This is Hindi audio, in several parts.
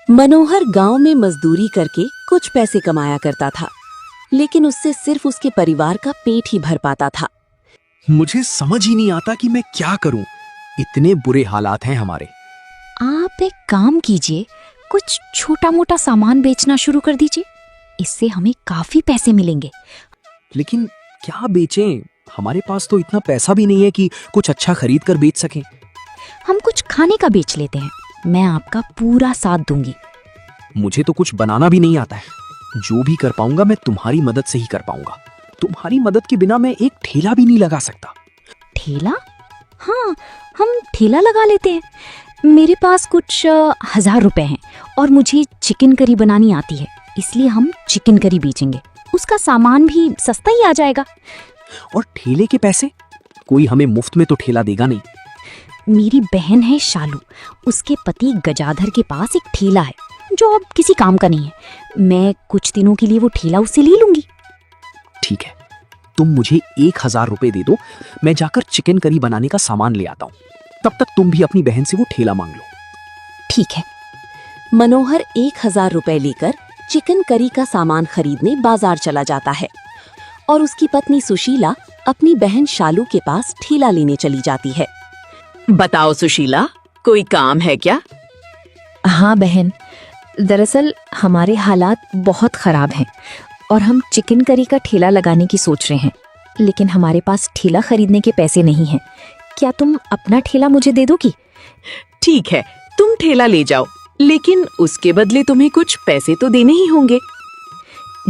मनोहर गांव में मजदूरी करके कुछ पैसे कमाया करता था, लेकिन उससे सिर्फ उसके परिवार का पेट ही भर पाता था। मुझे समझ ही नहीं आता कि मैं क्या करूं। इतने बुरे हालात हैं हमारे। आप एक काम कीजिए, कुछ छोटा मोटा सामान बेचना शुरू कर दीजिए। इससे हमें काफी पैसे मिलेंगे। लेकिन क्या बेचें? हमारे पास तो इतना पैसा भी नहीं है कि कुछ अच्छा खरीद कर बेच सकें। हम कुछ खाने का बेच लेते हैं। मैं आपका पूरा साथ दूंगी। मुझे तो कुछ बनाना भी नहीं आता है। जो भी कर पाऊंगा मैं तुम्हारी मदद से ही कर पाऊंगा। तुम्हारी मदद के बिना मैं एक ठेला भी नहीं लगा सकता। ठेला? हाँ, हम ठेला लगा लेते हैं। मेरे पास कुछ 1000 रुपए हैं और मुझे चिकन करी बनानी आती है, इसलिए हम चिकन करी बेचेंगे। उसका सामान भी सस्ता ही आ जाएगा। और ठेले के पैसे? कोई हमें मुफ्त में तो ठेला देगा नहीं। मेरी बहन है शालू, उसके पति गजाधर के पास एक ठेला है जो अब किसी काम का नहीं है। मैं कुछ दिनों के लिए वो ठेला उससे ले लूंगी। ठीक है, तुम मुझे 1000 रुपए दे दो। मैं जाकर चिकन करी बनाने का सामान ले आता हूँ। तब तक तुम भी अपनी बहन से वो ठेला मांग लो। ठीक है। मनोहर 1000 रुपए लेकर चिकन करी का सामान खरीदने बाजार चला जाता है और उसकी पत्नी सुशीला अपनी बहन शालू के पास ठेला लेने चली जाती है। बताओ सुशीला, कोई काम है क्या? हाँ बहन, दरअसल हमारे हालात बहुत खराब हैं और हम चिकन करी का ठेला लगाने की सोच रहे हैं, लेकिन हमारे पास ठेला खरीदने के पैसे नहीं हैं। क्या तुम अपना ठेला मुझे दे दोगी? ठीक है, तुम ठेला ले जाओ, लेकिन उसके बदले तुम्हें कुछ पैसे तो देने ही होंगे।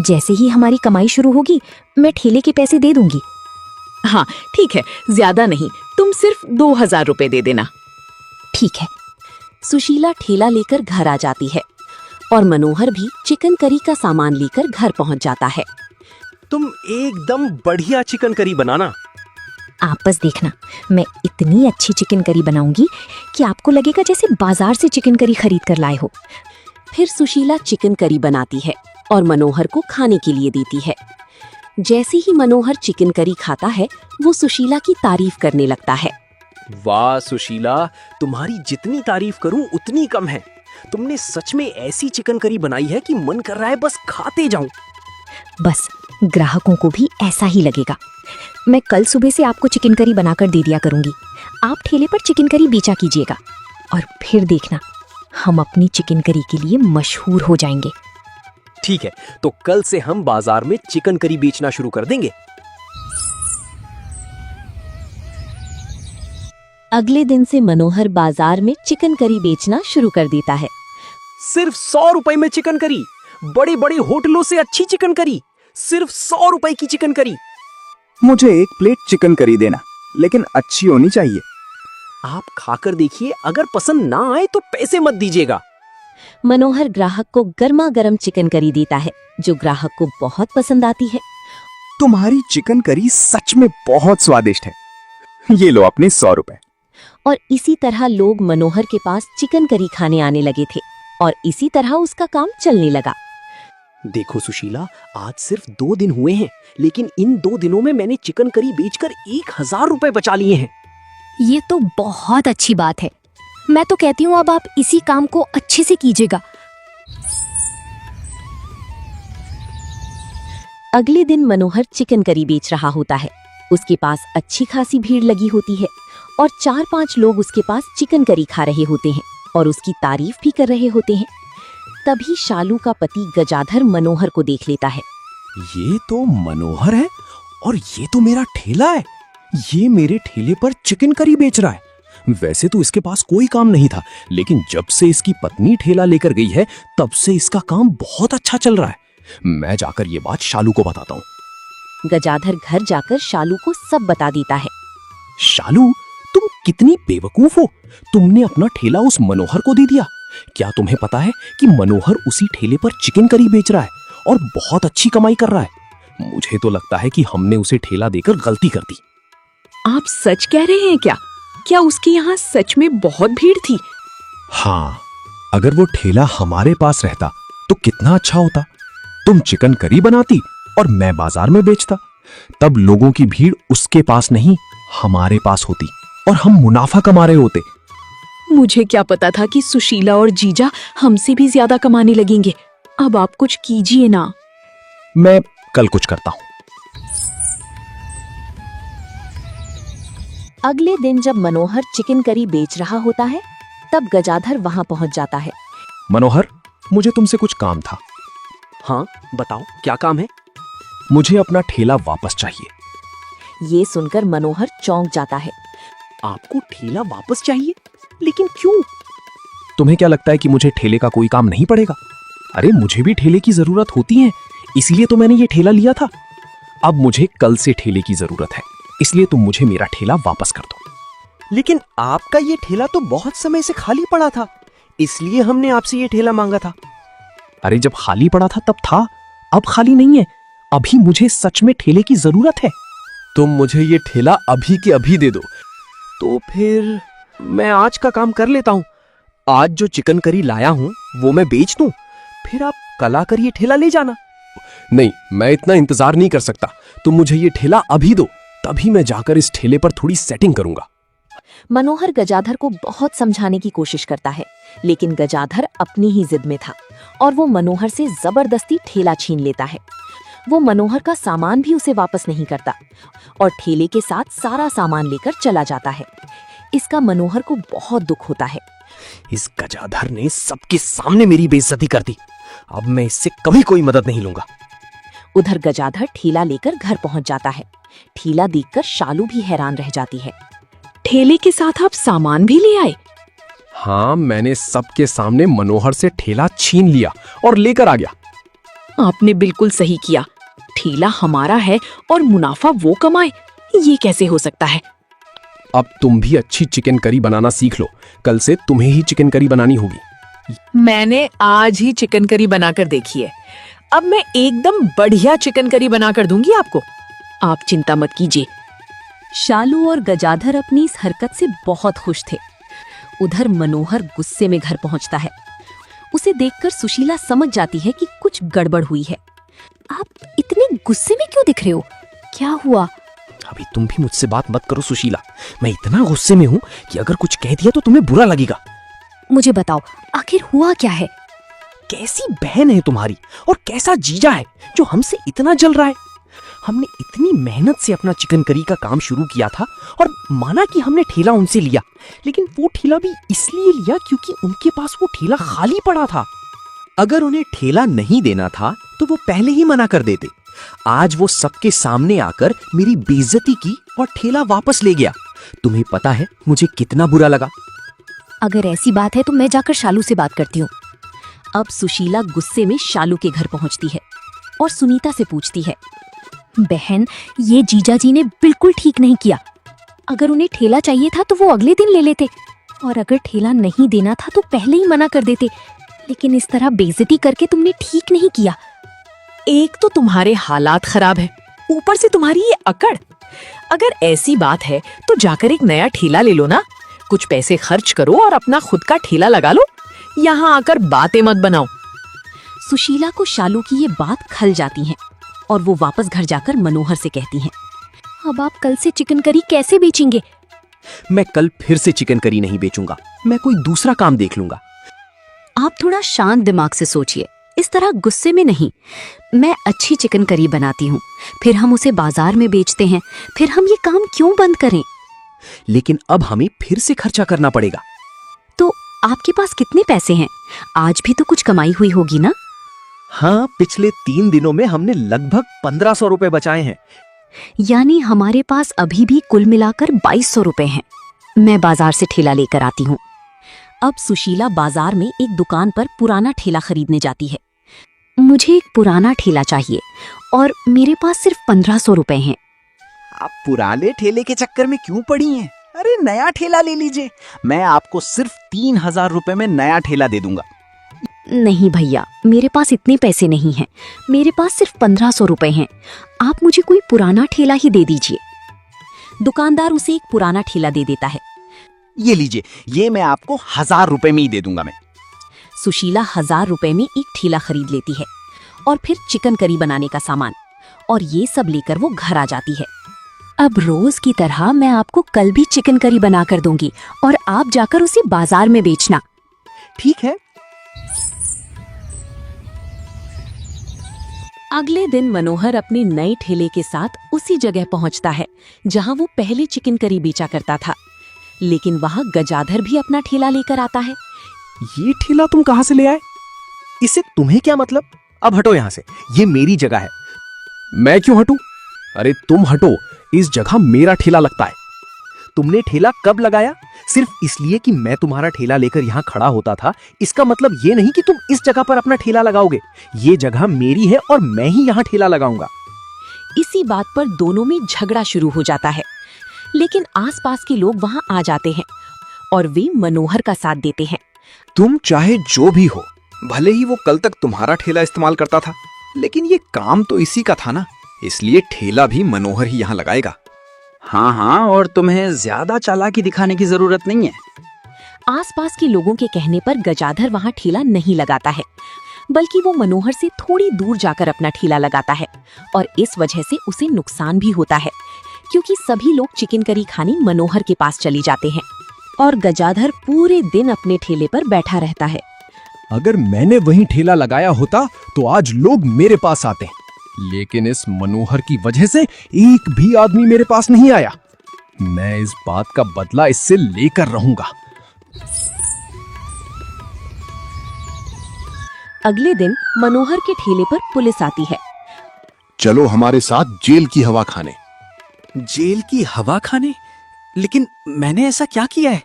जैसे ही हमारी कमाई शुरू होगी मैं ठेले के पैसे दे दूंगी। हाँ ठीक है, ज्यादा नहीं, तुम सिर्फ 2000 रुपए दे देना। ठीक है। सुशीला ठेला लेकर घर आ जाती है और मनोहर भी चिकन करी का सामान लेकर घर पहुंच जाता है। तुम एकदम बढ़िया चिकन करी बनाना। आप बस देखना, मैं इतनी अच्छी चिकन करी बनाऊंगी कि आपको लगेगा जैसे बाजार से चिकन करी खरीद कर लाए हो। फिर सुशीला चिकन करी बनाती है और मनोहर को खाने के लिए देती है। जैसे ही मनोहर चिकन करी खाता है, वो सुशीला की तारीफ करने लगता है। वाह सुशीला, तुम्हारी जितनी तारीफ करूं उतनी कम है। तुमने सच में ऐसी चिकन करी बनाई है कि मन कर रहा है बस खाते जाऊं। बस ग्राहकों को भी ऐसा ही लगेगा। मैं कल सुबह से आपको चिकन करी बनाकर दे दिया करूंगी। आप ठेले पर चिकन करी बेचा कीजिएगा और फिर देखना, हम अपनी चिकन करी के लिए मशहूर हो जाएंगे। ठीक है, तो कल से हम बाजार में चिकन करी बेचना शुरू कर देंगे। अगले दिन से मनोहर बाजार में चिकन करी बेचना शुरू कर देता है। सिर्फ 100 रुपए में चिकन करी, बड़े बड़े होटलों से अच्छी चिकन करी, सिर्फ 100 रुपए की चिकन करी। मुझे एक प्लेट चिकन करी देना, लेकिन अच्छी होनी चाहिए। आप खाकर देखिए, अगर पसंद ना आए तो पैसे मत दीजिएगा। मनोहर ग्राहक को गर्मा गर्म चिकन करी देता है, जो ग्राहक को बहुत पसंद आती है। तुम्हारी चिकन करी सच में बहुत स्वादिष्ट है। ये लो अपने 100 रुपए। और इसी तरह लोग मनोहर के पास चिकन करी खाने आने लगे थे और इसी तरह उसका काम चलने लगा। देखो सुशीला, आज सिर्फ 2 दिन हुए हैं, लेकिन इन 2 दिनों में मैंने चिकन करी बेचकर 1000 रुपए बचा लिए हैं। ये तो बहुत अच्छी बात है। मैं तो कहती हूँ अब आप इसी काम को अच्छे से कीजिएगा। अगले दिन मनोहर चिकन करी बेच रहा होता है। उसके पास अच्छी खासी भीड़ लगी होती है और 4-5 लोग उसके पास चिकन करी खा रहे होते हैं और उसकी तारीफ भी कर रहे होते हैं। तभी शालू का पति गजाधर मनोहर को देख लेता है। ये तो मनोहर है और ये तो मेरा ठेला है। ये मेरे ठेले पर चिकन करी बेच रहा है। वैसे तो इसके पास कोई काम नहीं था, लेकिन जब से इसकी पत्नी ठेला लेकर गई है तब से इसका काम बहुत अच्छा चल रहा है। मैं जाकर ये बात शालू को बताता हूँ। गजाधर घर जाकर शालू को सब बता देता है। शालू, तुम कितनी बेवकूफ हो। तुमने अपना ठेला उस मनोहर को दे दिया। क्या तुम्हें पता है कि मनोहर उसी ठेले पर चिकन करी बेच रहा है और बहुत अच्छी कमाई कर रहा है। मुझे तो लगता है कि हमने उसे ठेला देकर गलती कर दी। आप सच कह रहे हैं क्या? क्या उसके यहाँ सच में बहुत भीड़ थी? हाँ, अगर वो ठेला हमारे पास रहता तो कितना अच्छा होता। तुम चिकन करी बनाती और मैं बाजार में बेचता। तब लोगों की भीड़ उसके पास नहीं हमारे पास होती और हम मुनाफा कमा रहे होते। मुझे क्या पता था कि सुशीला और जीजा हमसे भी ज्यादा कमाने लगेंगे। अब आप कुछ कीजिए ना। मैं कल कुछ करता हूँ। अगले दिन जब मनोहर चिकन करी बेच रहा होता है तब गजाधर वहां पहुंच जाता है। मनोहर, मुझे तुमसे कुछ काम था। हाँ बताओ, क्या काम है? मुझे अपना ठेला वापस चाहिए। ये सुनकर मनोहर चौंक जाता है। आपको ठेला वापस चाहिए? लेकिन क्यों? तुम्हें क्या लगता है कि मुझे ठेले का कोई काम नहीं पड़ेगा? अरे मुझे भी ठेले की जरूरत होती है, इसीलिए तो मैंने ये ठेला लिया था। अब मुझे कल से ठेले की जरूरत है, इसलिए तुम मुझे मेरा ठेला वापस कर दो। लेकिन आपका ये ठेला तो बहुत समय से खाली पड़ा था, इसलिए हमने आपसे ये ठेला मांगा था। अरे जब खाली पड़ा था तब था, अब खाली नहीं है। अभी मुझे सच में ठेले की जरूरत है। तुम मुझे ये ठेला अभी के अभी दे दो, तो फिर मैं आज का काम कर लेता हूँ। आज जो चिकन करी लाया हूँ वो मैं बेच दूं, फिर आप कल आकर ये ठेला ले जाना। नहीं, मैं इतना इंतजार नहीं कर सकता। तुम मुझे ये ठेला अभी दो, तभी मैं जाकर इस ठेले पर थोड़ी सेटिंग करूंगा। मनोहर गजाधर को बहुत समझाने की कोशिश करता है, लेकिन गजाधर अपनी ही जिद में था और वो मनोहर से जबरदस्ती ठेला छीन लेता है। वो मनोहर का सामान भी उसे वापस नहीं करता और ठेले के साथ सारा सामान लेकर चला जाता है। इसका मनोहर को बहुत दुख होता है। इस गजाधर ने सबके सामने मेरी बेइज्जती कर दी। अब मैं इससे कभी कोई मदद नहीं लूंगा। उधर गजाधर ठेला लेकर घर पहुंच जाता है। ठेला देखकर शालू भी हैरान रह जाती है। ठेले के साथ आप सामान भी ले आए? हाँ, मैंने सबके सामने मनोहर से ठेला छीन लिया और लेकर आ गया। आपने बिल्कुल सही किया। ठेला हमारा है और मुनाफा वो कमाए, ये कैसे हो सकता है? अब तुम भी अच्छी चिकन करी बनाना सीख लो। कल से तुम्हें ही चिकन करी बनानी होगी। मैंने आज ही चिकन करी बनाकर देखी है। अब मैं एकदम बढ़िया चिकन करी बनाकर दूंगी आपको। आप चिंता मत कीजिए। शालू और गजाधर अपनी इस हरकत से बहुत खुश थे। उधर मनोहर गुस्से में घर पहुंचता है। उसे देखकर सुशीला समझ जाती है कि कुछ गड़बड़ हुई है। आप इतने गुस्से में क्यों दिख रहे हो? क्या हुआ? अभी तुम भी मुझसे बात मत करो सुशीला। मैं इतना गुस्से में हूँ कि अगर कुछ कह दिया तो तुम्हें बुरा लगेगा। मुझे बताओ, आखिर हुआ क्या है? कैसी बहन है तुम्हारी और कैसा जीजा है जो हमसे इतना जल रहा है। हमने इतनी मेहनत से अपना चिकन करी का काम शुरू किया था और माना कि हमने ठेला उनसे लिया, लेकिन वो ठेला भी इसलिए लिया क्योंकि उनके पास वो ठेला खाली पड़ा था। अगर उन्हें ठेला नहीं देना था तो वो पहले ही मना कर देते। आज वो सबके सामने आकर मेरी बेइज्जती की और ठेला वापस ले गया। तुम्हें पता है मुझे कितना बुरा लगा। अगर ऐसी बात है तो मैं जाकर शालू से बात करती हूँ। अब सुशीला गुस्से में शालू के घर पहुंचती है और सुनीता से पूछती है, बहन, ये जीजा जी ने बिल्कुल ठीक नहीं किया। अगर उन्हें ठेला चाहिए था तो वो अगले दिन ले लेते, और अगर ठेला नहीं देना था तो पहले ही मना कर देते। लेकिन इस तरह बेइज्जती करके तुमने ठीक नहीं किया। एक तो तुम्हारे हालात खराब है, ऊपर से तुम्हारी ये अकड़। अगर ऐसी बात है तो जाकर एक नया ठेला ले लो ना। कुछ पैसे खर्च करो और अपना खुद का ठेला लगा लो। यहाँ आकर बातें मत बनाओ। सुशीला को शालू की ये बात खल जाती है और वो वापस घर जाकर मनोहर से कहती हैं, अब आप कल से चिकन करी कैसे बेचेंगे? मैं कल फिर से चिकन करी नहीं बेचूंगा। मैं कोई दूसरा काम देख लूंगा। आप थोड़ा शांत दिमाग से सोचिए, इस तरह गुस्से में नहीं। मैं अच्छी चिकन करी बनाती हूँ, फिर हम उसे बाजार में बेचते हैं। फिर हम ये काम क्यों बंद करें? लेकिन अब हमें फिर से खर्चा करना पड़ेगा। तो आपके पास कितने पैसे हैं? आज भी तो कुछ कमाई हुई होगी ना? हाँ, पिछले 3 दिनों में हमने लगभग 1500 रुपए बचाए हैं। यानी हमारे पास अभी भी कुल मिलाकर 2200 रुपए हैं। मैं बाजार से ठेला लेकर आती हूँ। अब सुशीला बाजार में एक दुकान पर पुराना ठेला खरीदने जाती है। मुझे एक पुराना ठेला चाहिए और मेरे पास सिर्फ 1500 रुपए हैं। आप पुराने ठेले के चक्कर में क्यों पड़ी हैं? अरे नया ठेला ले लीजिए। मैं आपको सिर्फ 3000 रुपए में नया ठेला दे दूंगा। नहीं भैया, मेरे पास इतने पैसे नहीं हैं। मेरे पास सिर्फ 1500 रुपए हैं। आप मुझे कोई पुराना ठेला ही दे दीजिए। दुकानदार उसे एक पुराना ठेला दे देता है। ये लीजिए, ये मैं आपको 1000 रुपए में ही दे दूंगा। मैं सुशीला 1000 रुपए में एक ठेला खरीद लेती है और फिर चिकन करी बनाने का सामान, और ये सब लेकर वो घर आ जाती है। अब रोज की तरह मैं आपको कल भी चिकन करी बना कर दूंगी और आप जाकर उसे बाजार में बेचना। ठीक है। अगले दिन मनोहर अपने नए ठेले के साथ उसी जगह पहुंचता है जहां वो पहले चिकन करी बेचा करता था, लेकिन वहां गजाधर भी अपना ठेला लेकर आता है। ये ठेला तुम कहां से ले आए? इससे तुम्हें क्या मतलब? अब हटो यहां से, ये मेरी जगह है। मैं क्यों हटूं? अरे तुम हटो, इस जगह मेरा ठेला लगता है। तुमने ठेला कब लगाया? सिर्फ इसलिए कि मैं तुम्हारा ठेला लेकर यहाँ खड़ा होता था, इसका मतलब ये नहीं कि तुम इस जगह पर अपना ठेला लगाओगे। ये जगह मेरी है और मैं ही यहाँ ठेला लगाऊंगा। इसी बात पर दोनों में झगड़ा शुरू हो जाता है, लेकिन आसपास के लोग वहां आ जाते हैं और वे मनोहर का साथ देते हैं। तुम चाहे जो भी हो, भले ही वो कल तक तुम्हारा ठेला इस्तेमाल करता था, लेकिन ये काम तो इसी का था ना, इसलिए ठेला भी मनोहर ही यहाँ लगाएगा। हाँ हाँ, और तुम्हें ज्यादा चालाकी दिखाने की जरूरत नहीं है। आसपास के लोगों के कहने पर गजाधर वहां ठेला नहीं लगाता है, बल्कि वो मनोहर से थोड़ी दूर जाकर अपना ठेला लगाता है और इस वजह से उसे नुकसान भी होता है, क्योंकि सभी लोग चिकन करी खाने मनोहर के पास चली जाते हैं और गजाधर पूरे दिन अपने ठेले पर बैठा रहता है। अगर मैंने वहीं ठेला लगाया होता तो आज लोग मेरे पास आते, लेकिन इस मनोहर की वजह से एक भी आदमी मेरे पास नहीं आया। मैं इस बात का बदला इससे लेकर रहूंगा। अगले दिन मनोहर के ठेले पर पुलिस आती है। चलो हमारे साथ जेल की हवा खाने। जेल की हवा खाने? लेकिन मैंने ऐसा क्या किया है?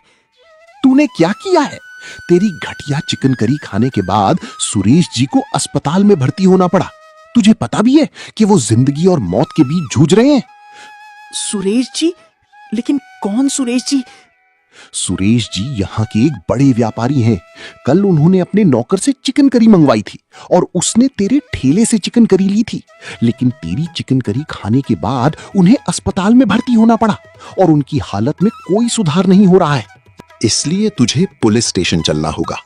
तूने क्या किया है? तेरी घटिया चिकन करी खाने के बाद सुरेश जी को अस्पताल में भर्ती होना पड़ा। तुझे पता भी है कि वो जिंदगी और मौत के बीच जूझ रहे हैं। सुरेश जी? लेकिन कौन सुरेश जी? सुरेश जी यहाँ के एक बड़े व्यापारी हैं। कल उन्होंने अपने नौकर से चिकन करी मंगवाई थी और उसने तेरे ठेले से चिकन करी ली थी, लेकिन तेरी चिकन करी खाने के बाद उन्हें अस्पताल में भर्ती होना पड़ा और उनकी हालत में कोई सुधार नहीं हो रहा है। इसलिए तुझे पुलिस स्टेशन चलना होगा।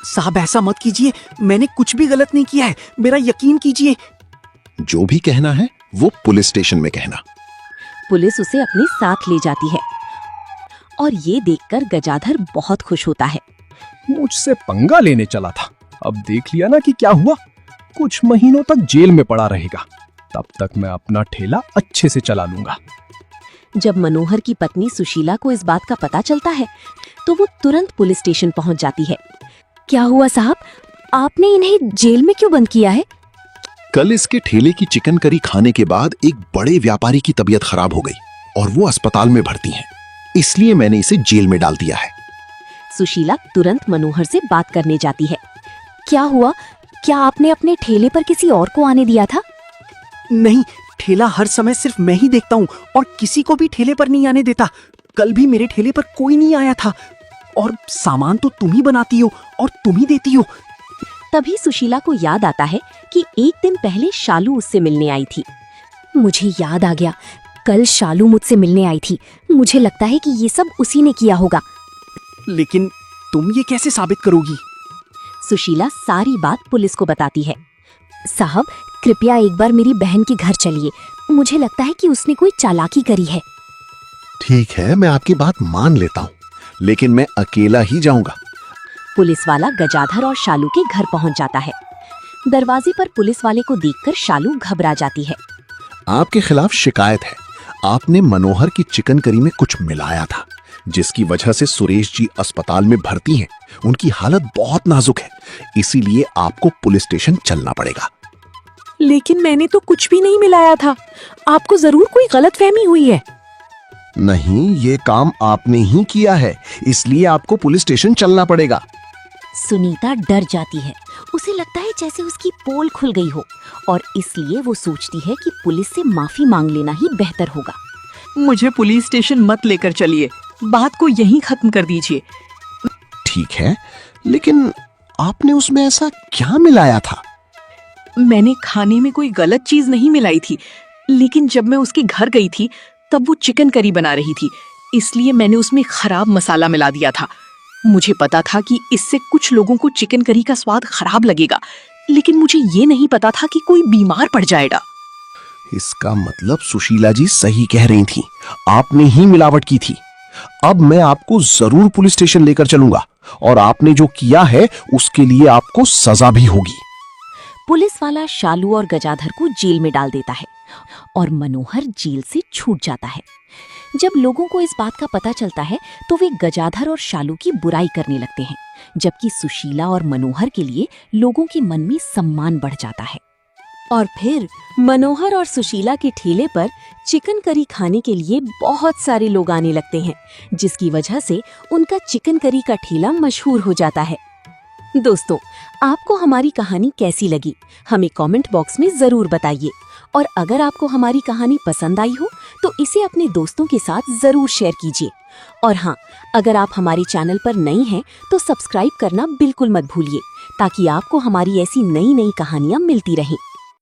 साहब ऐसा मत कीजिए, मैंने कुछ भी गलत नहीं किया है, मेरा यकीन कीजिए। जो भी कहना है वो पुलिस स्टेशन में कहना। पुलिस उसे अपने साथ ले जाती है और ये देखकर गजाधर बहुत खुश होता है। मुझसे पंगा लेने चला था, अब देख लिया ना कि क्या हुआ। कुछ महीनों तक जेल में पड़ा रहेगा, तब तक मैं अपना ठेला अच्छे से चला लूंगा। जब मनोहर की पत्नी सुशीला को इस बात का पता चलता है तो वो तुरंत पुलिस स्टेशन पहुंच जाती है। क्या हुआ साहब, आपने इन्हें जेल में क्यों बंद किया है? कल इसके ठेले की चिकन करी खाने के बाद एक बड़े व्यापारी की तबीयत खराब हो गई और वो अस्पताल में भर्ती हैं, इसलिए मैंने इसे जेल में डाल दिया है। सुशीला तुरंत मनोहर से बात करने जाती है। क्या हुआ? क्या आपने अपने ठेले पर किसी और को आने दिया था? नहीं, ठेला हर समय सिर्फ मैं ही देखता हूँ और किसी को भी ठेले पर नहीं आने देता। कल भी मेरे ठेले पर कोई नहीं आया था और सामान तो तुम ही बनाती हो और तुम ही देती हो। तभी सुशीला को याद आता है कि एक दिन पहले शालू उससे मिलने आई थी। मुझे याद आ गया, कल शालू मुझसे मिलने आई थी। मुझे लगता है कि ये सब उसी ने किया होगा। लेकिन तुम ये कैसे साबित करोगी? सुशीला सारी बात पुलिस को बताती है। साहब कृपया एक बार मेरी बहन के घर चलिए, मुझे लगता है कि उसने कोई चालाकी करी है। ठीक है, मैं आपकी बात मान लेता हूँ, लेकिन मैं अकेला ही जाऊंगा। पुलिस वाला गजाधर और शालू के घर पहुंच जाता है। दरवाजे पर पुलिस वाले को देखकर शालू घबरा जाती है। आपके खिलाफ शिकायत है। आपने मनोहर की चिकन करी में कुछ मिलाया था, जिसकी वजह से सुरेश जी अस्पताल में भर्ती हैं। उनकी हालत बहुत नाजुक है, इसीलिए आपको पुलिस स्टेशन चलना पड़ेगा। लेकिन मैंने तो कुछ भी नहीं मिलाया था, आपको जरूर कोई गलतफहमी हुई है। नहीं, ये काम आपने ही किया है, इसलिए आपको पुलिस स्टेशन चलना पड़ेगा। सुनीता डर जाती है। उसे लगता है जैसे उसकी पोल खुल गई हो और इसलिए वो सोचती है कि पुलिस से माफी मांग लेना ही बेहतर होगा। मुझे पुलिस स्टेशन मत लेकर चलिए, बात को यहीं खत्म कर दीजिए। ठीक है, लेकिन आपने उसमें ऐसा क्या मिलाया था? मैंने खाने में कोई गलत चीज नहीं मिलाई थी, लेकिन जब मैं उसके घर गई थी तब वो चिकन करी बना रही थी, इसलिए मैंने उसमें खराब मसाला मिला दिया था। मुझे पता था कि इससे कुछ लोगों को चिकन करी का स्वाद खराब लगेगा, लेकिन मुझे ये नहीं पता था कि कोई बीमार पड़ जाएगा। इसका मतलब सुशीला जी सही कह रही थी, आपने ही मिलावट की थी। अब मैं आपको जरूर पुलिस स्टेशन लेकर चलूंगा और आपने जो किया है उसके लिए आपको सजा भी होगी। पुलिस वाला शालू और गजाधर को जेल में डाल देता है और मनोहर जेल से छूट जाता है। जब लोगों को इस बात का पता चलता है तो वे गजाधर और शालू की बुराई करने लगते हैं, जबकि सुशीला और मनोहर के लिए लोगों के मन में सम्मान बढ़ जाता है। और फिर मनोहर और सुशीला के ठेले पर चिकन करी खाने के लिए बहुत सारे लोग आने लगते हैं, जिसकी वजह से उनका चिकन करी का ठेला मशहूर हो जाता है। दोस्तों, आपको हमारी कहानी कैसी लगी हमें कमेंट बॉक्स में जरूर बताइए, और अगर आपको हमारी कहानी पसंद आई हो तो इसे अपने दोस्तों के साथ जरूर शेयर कीजिए। और हाँ, अगर आप हमारे चैनल पर नए हैं तो सब्सक्राइब करना बिल्कुल मत भूलिए, ताकि आपको हमारी ऐसी नई नई कहानियाँ मिलती रहें।